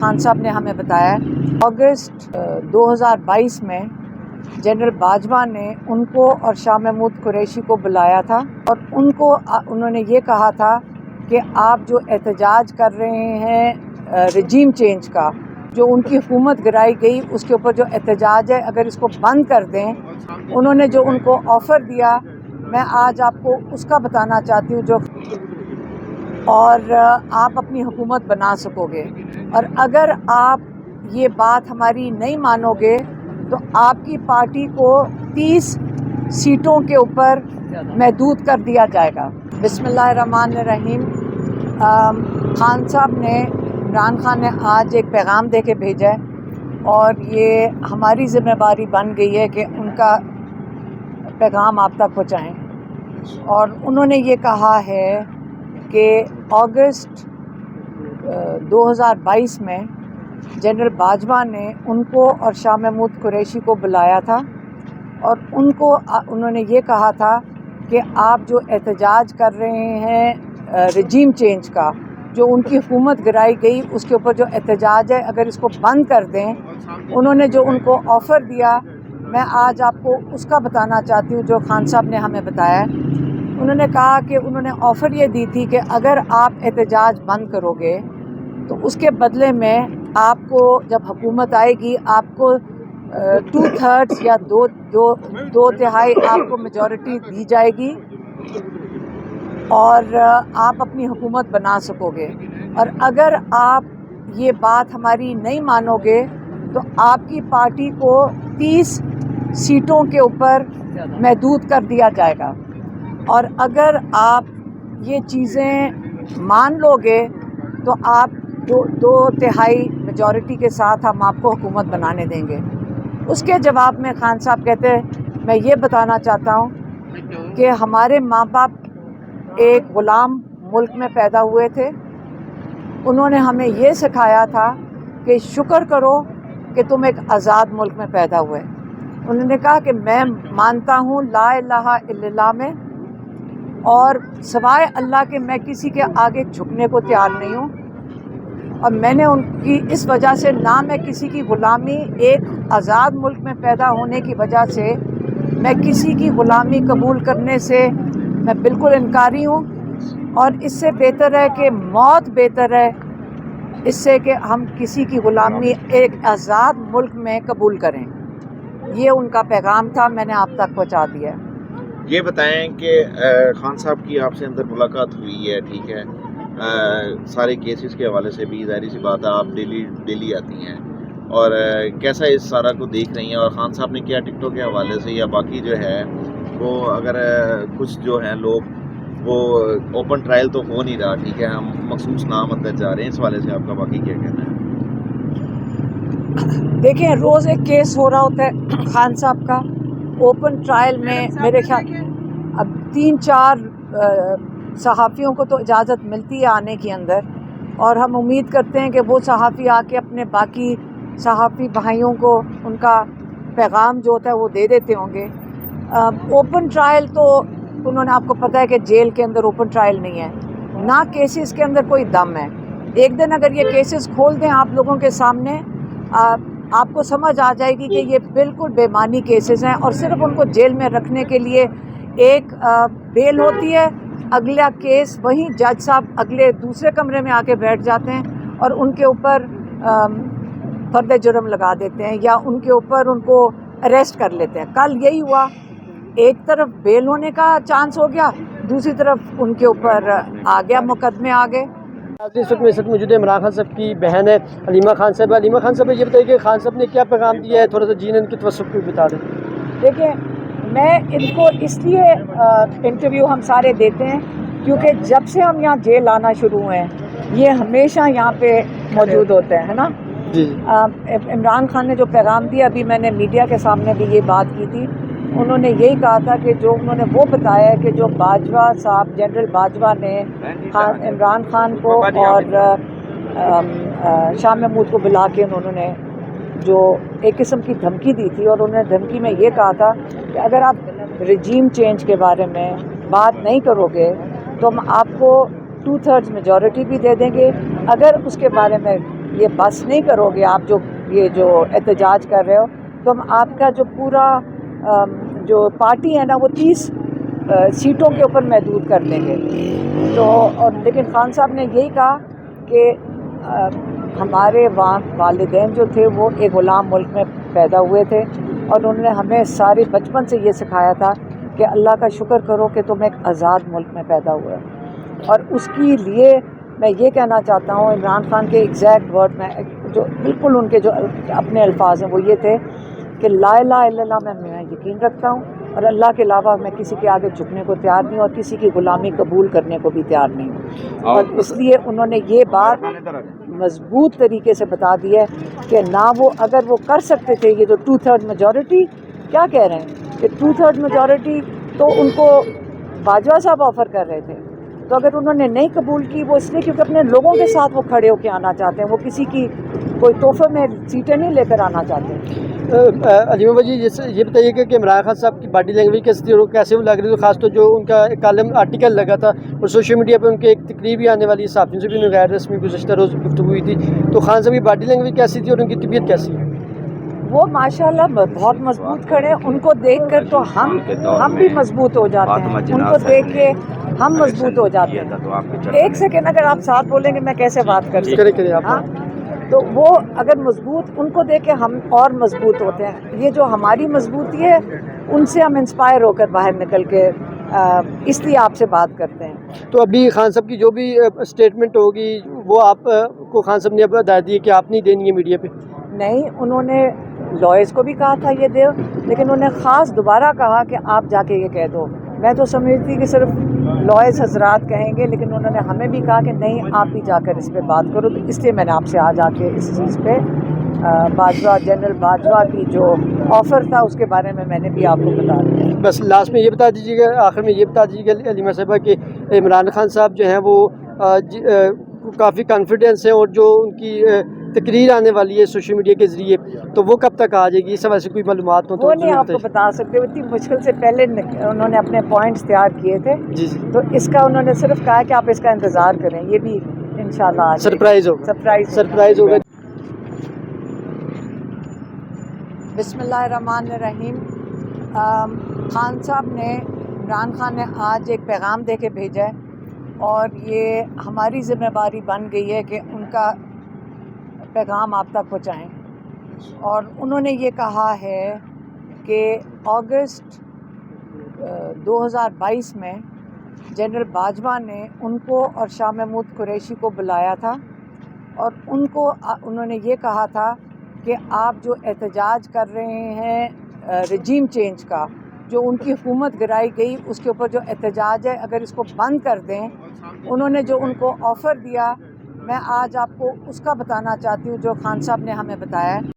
खान साहब ने हमें बताया अगस्त 2022 में जनरल बाजवा ने उनको और शाह महमूद कुरैशी को बुलाया था और उन्होंने ये कहा था कि आप जो एहतजाज कर रहे हैं रजीम चेंज का, जो उनकी हुकूमत गिराई गई उसके ऊपर जो एहतजाज है, अगर इसको बंद कर दें। उन्होंने जो उनको ऑफ़र दिया, मैं आज आपको उसका बताना चाहती हूँ, जो और आप अपनी हुकूमत बना सकोगे। और अगर आप ये बात हमारी नहीं मानोगे तो आपकी पार्टी को 30 सीटों के ऊपर महदूद कर दिया जाएगा। बिस्मिल्लाहिर्रहमानिर्रहीम। खान साहब ने, इमरान खान ने आज एक पैगाम दे के भेजा है और ये हमारी ज़िम्मेदारी बन गई है कि उनका पैगाम आप तक पहुँचाएँ। और उन्होंने ये कहा है कि अगस्त 2022 में जनरल बाजवा ने उनको और शाह महमूद कुरैशी को बुलाया था और उन्होंने ये कहा था कि आप जो एहतजाज कर रहे हैं रजीम चेंज का, जो उनकी हुकूमत गिराई गई उसके ऊपर जो एहतजाज है, अगर इसको बंद कर दें। उन्होंने जो उनको ऑफ़र दिया, मैं आज आपको उसका बताना चाहती हूँ, जो खान साहब ने हमें बताया। उन्होंने कहा कि उन्होंने ऑफ़र ये दी थी कि अगर आप एहतजाज बंद करोगे तो उसके बदले में आपको, जब हुकूमत आएगी, आपको 2/3 या दो तिहाई आपको मेजॉरिटी दी जाएगी और आप अपनी हुकूमत बना सकोगे। और अगर आप ये बात हमारी नहीं मानोगे तो आपकी पार्टी को 30 सीटों के ऊपर महदूद कर दिया जाएगा। और अगर आप ये चीज़ें मान लोगे तो आप दो तिहाई मेजॉरिटी के साथ हम आपको हुकूमत बनाने देंगे। उसके जवाब में खान साहब कहते हैं, मैं ये बताना चाहता हूँ कि हमारे माँ बाप एक ग़ुलाम मुल्क में पैदा हुए थे। उन्होंने हमें ये सिखाया था कि शुक्र करो कि तुम एक आज़ाद मुल्क में पैदा हुए। उन्होंने कहा कि मैं मानता हूँ ला इलाहा इल्लल्लाह में, और सिवाय अल्लाह के मैं किसी के आगे झुकने को तैयार नहीं हूँ। और मैंने उनकी इस वजह से, ना मैं किसी की ग़ुलामी, एक आज़ाद मुल्क में पैदा होने की वजह से मैं किसी की ग़ुलामी कबूल करने से मैं बिल्कुल इनकारी हूँ। और इससे बेहतर है कि मौत बेहतर है इससे कि हम किसी की ग़ुलामी एक आज़ाद मुल्क में कबूल करें। ये उनका पैगाम था, मैंने आप तक पहुँचा दिया। ये बताएं कि खान साहब की आपसे अंदर मुलाकात हुई है, ठीक है, सारे केसेस के हवाले से भी ज़ाहिर सी बात है, आप डेली आती हैं, और कैसा इस सारा को देख रही हैं। और खान साहब ने क्या टिकटों के हवाले से या बाकी जो है वो, अगर कुछ जो हैं लोग, वो ओपन ट्रायल तो हो नहीं रहा, ठीक है, हम मखसूस नाम अंदर जा रहे हैं, इस हवाले से आपका बाकी क्या कहना है? देखिए, रोज़ एक केस हो रहा होता है खान साहब का। ओपन ट्रायल में मेरे ख्याल अब 3-4 सहाफ़ियों को तो इजाज़त मिलती है आने की अंदर, और हम उम्मीद करते हैं कि वो सहाफ़ी आके अपने बाकी सहाफ़ी भाइयों को उनका पैगाम जो होता है वो दे देते होंगे। ओपन ट्रायल तो उन्होंने, आपको पता है कि जेल के अंदर ओपन ट्रायल नहीं है, ना केसेस के अंदर कोई दम है। एक दिन अगर ये केसेस खोल दें आप लोगों के सामने, आपको समझ आ जाएगी कि ये बिल्कुल बेमानी केसेस हैं, और सिर्फ उनको जेल में रखने के लिए एक बेल होती है, अगला केस वहीं जज साहब अगले दूसरे कमरे में आके बैठ जाते हैं और उनके ऊपर फर्द जुर्म लगा देते हैं या उनके ऊपर उनको अरेस्ट कर लेते हैं। कल यही हुआ, एक तरफ बेल होने का चांस हो गया, दूसरी तरफ उनके ऊपर आ गया, मुकदमे आ गए। इस वक्त मौजूद है इमरान खान साहब की बहन है हलीमा खान साहब। हलीमा खान साहब, ये बताइए कि खान साहब ने क्या पैगाम दिया है, थोड़ा सा जीन इनकी तवस्सुफ़ भी बता दें। देखिए, मैं इनको इसलिए इंटरव्यू हम सारे देते हैं क्योंकि जब से हम यहाँ जेल आना शुरू हुए हैं ये हमेशा यहाँ पे मौजूद होते हैं, है ना जी। इमरान खान ने जो पैगाम दिया, अभी मैंने मीडिया के सामने भी ये बात की थी, उन्होंने यही कहा था कि जो उन्होंने वो बताया है कि जो बाजवा साहब, जनरल बाजवा ने इमरान खान को और शाह महमूद को बुला के उन्होंने जो एक किस्म की धमकी दी थी, और उन्होंने धमकी में ये कहा था कि अगर आप रजीम चेंज के बारे में बात नहीं करोगे तो हम आपको 2/3 मेजॉरिटी भी दे देंगे, अगर उसके बारे में یہ بس نہیں کرو گے آپ جو احتجاج کر رہے ہو تو ہم آپ کا جو پورا جو پارٹی ہے نا وہ 30 سیٹوں کے اوپر محدود کر دیں گے. تو اور لیکن خان صاحب نے یہی کہا کہ ہمارے والدین جو تھے وہ ایک غلام ملک میں پیدا ہوئے تھے اور انہوں نے ہمیں سارے بچپن سے یہ سکھایا تھا کہ اللہ کا شکر کرو کہ تم ایک آزاد ملک میں پیدا ہوئے. اور اس کے لیے میں یہ کہنا چاہتا ہوں عمران خان کے ایگزیکٹ ورڈ میں جو بالکل ان کے جو اپنے الفاظ ہیں وہ یہ تھے کہ لا الہ الا اللہ میں یقین رکھتا ہوں اور اللہ کے علاوہ میں کسی کے آگے جھکنے کو تیار نہیں ہوں اور کسی کی غلامی قبول کرنے کو بھی تیار نہیں ہوں. اور اس لیے انہوں نے یہ بات مضبوط طریقے سے بتا دی ہے کہ نہ وہ اگر وہ کر سکتے تھے یہ جو 2/3 میجورٹی کیا کہہ رہے ہیں کہ 2/3 میجورٹی تو ان کو باجوہ صاحب آفر کر رہے تھے تو اگر انہوں نے نہیں قبول کی وہ اس لیے کیونکہ اپنے لوگوں کے ساتھ وہ کھڑے ہو کے آنا چاہتے ہیں, وہ کسی کی کوئی تحفے میں سیٹیں نہیں لے کر آنا چاہتے ہیں. علیمہ بھائی یہ بتائیے کہ عمران خان صاحب کی باڈی لینگویج کیسی تھی اور کیسے وہ لگ رہی تھی, خاص طور جو ان کا ایک کالم آرٹیکل لگا تھا اور سوشل میڈیا پہ ان کے ایک تقریر بھی آنے والی صحافیوں سے بھی انہیں غیر رسمی گزشتہ روز گفتگو ہوئی تھی, تو خان صاحب کی باڈی لینگویج کیسی تھی اور ان کی طبیعت کیسی ہے؟ وہ ماشاءاللہ بہت مضبوط کھڑے ہیں, ان کو دیکھ کر تو ہم بھی مضبوط ہو جاتے ہیں, ان کو دیکھ کے ہم مضبوط ہو جاتے ہیں. ایک سیکنڈ اگر آپ ساتھ بولیں گے میں کیسے بات کر سکتی ہوں, ہاں تو وہ اگر مضبوط ان کو دیکھ کے ہم اور مضبوط ہوتے ہیں. یہ جو ہماری مضبوطی ہے ان سے ہم انسپائر ہو کر باہر نکل کے اس لیے آپ سے بات کرتے ہیں. تو ابھی خان صاحب کی جو بھی اسٹیٹمنٹ ہوگی وہ آپ کو خان صاحب نے اب ہدایت دی ہے کہ آپ نہیں دینی ہے میڈیا پہ؟ نہیں, انہوں نے لائرز کو بھی کہا تھا یہ دو, لیکن انہوں نے خاص دوبارہ کہا کہ آپ جا کے یہ کہہ دو. میں تو سمجھتی کہ صرف لائرز حضرات کہیں گے, لیکن انہوں نے ہمیں بھی کہا کہ نہیں آپ بھی جا کر اس پہ بات کرو. تو اس لیے میں نے آپ سے آج آ کے اس چیز پہ باجوہ جنرل باجوہ کی جو آفر تھا اس کے بارے میں نے بھی آپ کو بتا دیا. بس لاسٹ میں یہ بتا دیجیے گا, آخر میں یہ بتا دیجیے گا علیمہ صاحبہ کہ عمران خان صاحب جو ہیں وہ کافی کانفیڈینس ہیں اور جو ان کی تقریر آنے والی ہے سوشل میڈیا کے ذریعے تو وہ کب تک آ جائے گی, اس حوالے سے کوئی معلومات ہو تو وہ نہیں آپ کو بتا سکتے, اتنی مشکل سے پہلے انہوں نے اپنے پوائنٹس تیار کیے تھے. جی تو اس کا انہوں نے صرف کہا کہ آپ اس کا انتظار کریں, یہ بھی انشاءاللہ سرپرائز ہوگا. بسم اللہ الرحمن الرحیم. خان صاحب نے عمران خان نے آج ایک پیغام دے کے بھیجا ہے اور یہ ہماری ذمہ داری بن گئی ہے کہ ان کا پیغام آپ تک پہنچائیں. اور انہوں نے یہ کہا ہے کہ اگست 2022 میں جنرل باجوہ نے ان کو اور شاہ محمود قریشی کو بلایا تھا اور انہوں نے یہ کہا تھا کہ آپ جو احتجاج کر رہے ہیں رجیم چینج کا, جو ان کی حکومت گرائی گئی اس کے اوپر جو احتجاج ہے اگر اس کو بند کر دیں. انہوں نے جو ان کو آفر دیا میں آج آپ کو اس کا بتانا چاہتی ہوں جو خان صاحب نے ہمیں بتایا ہے.